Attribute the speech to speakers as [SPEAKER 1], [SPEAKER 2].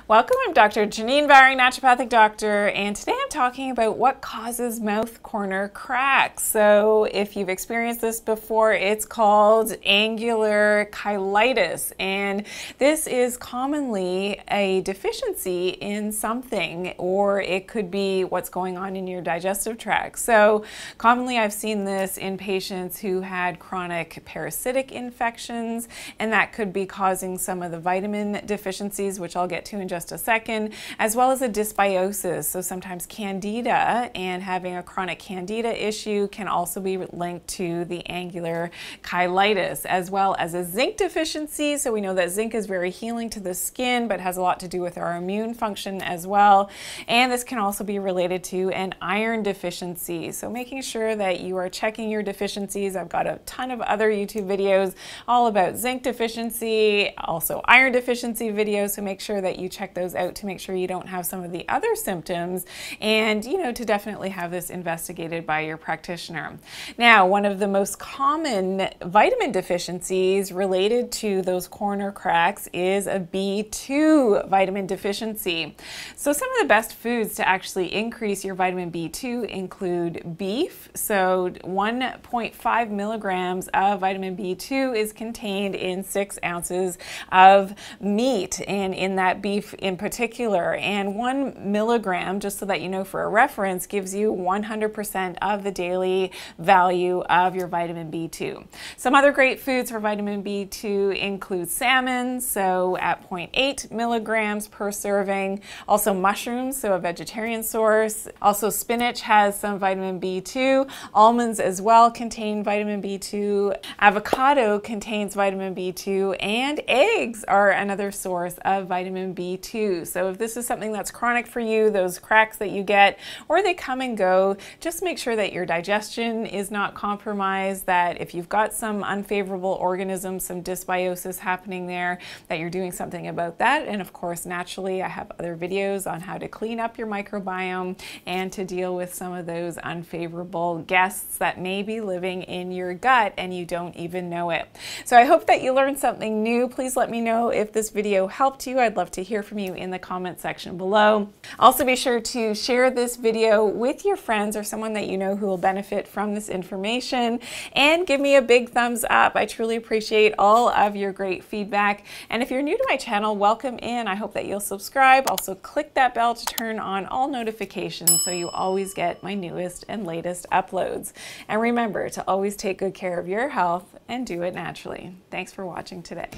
[SPEAKER 1] Welcome, I'm Dr. Janine Bowring, naturopathic doctor, and today I'm talking about what causes mouth corner cracks. So if you've experienced this before, it's called angular cheilitis, and this is commonly a deficiency in something, or it could be what's going on in your digestive tract. So commonly I've seen this in patients who had chronic parasitic infections, and that could be causing some of the vitamin deficiencies, which I'll get to in just a second, as well as a dysbiosis. So sometimes Candida, and having a chronic Candida issue can also be linked to the angular cheilitis, as well as a zinc deficiency. So we know that zinc is very healing to the skin, but has a lot to do with our immune function as well. And this can also be related to an iron deficiency. So making sure that you are checking your deficiencies. I've got a ton of other YouTube videos all about zinc deficiency, also iron deficiency videos, so make sure that you check those out to make sure you don't have some of the other symptoms, and to definitely have this investigated by your practitioner. Now, one of the most common vitamin deficiencies related to those corner cracks is a B2 vitamin deficiency. So some of the best foods to actually increase your vitamin B2 include beef. So 1.5 milligrams of vitamin B2 is contained in 6 ounces of meat, and in that beef in particular. And 1 milligram, just so that you know for a reference, gives you 100% of the daily value of your vitamin B2. Some other great foods for vitamin B2 include salmon, so at 0.8 milligrams per serving. Also mushrooms, so a vegetarian source. Also spinach has some vitamin B2. Almonds as well contain vitamin B2. Avocado contains vitamin B2, and eggs are another source of vitamin B2. So if this is something that's chronic for you, those cracks that you get, or they come and go, just make sure that your digestion is not compromised, that if you've got some unfavorable organisms, some dysbiosis happening there, that you're doing something about that. And of course, naturally, I have other videos on how to clean up your microbiome and to deal with some of those unfavorable guests that may be living in your gut and you don't even know it. So I hope that you learned something new. Please let me know if this video helped you. I'd love to hear from you in the comment section below. Also be sure to share this video with your friends or someone that you know who will benefit from this information, and give me a big thumbs up. I truly appreciate all of your great feedback. And if you're new to my channel, welcome in. I hope that you'll subscribe. Also click that bell to turn on all notifications so you always get my newest and latest uploads. And remember to always take good care of your health and do it naturally. Thanks for watching today.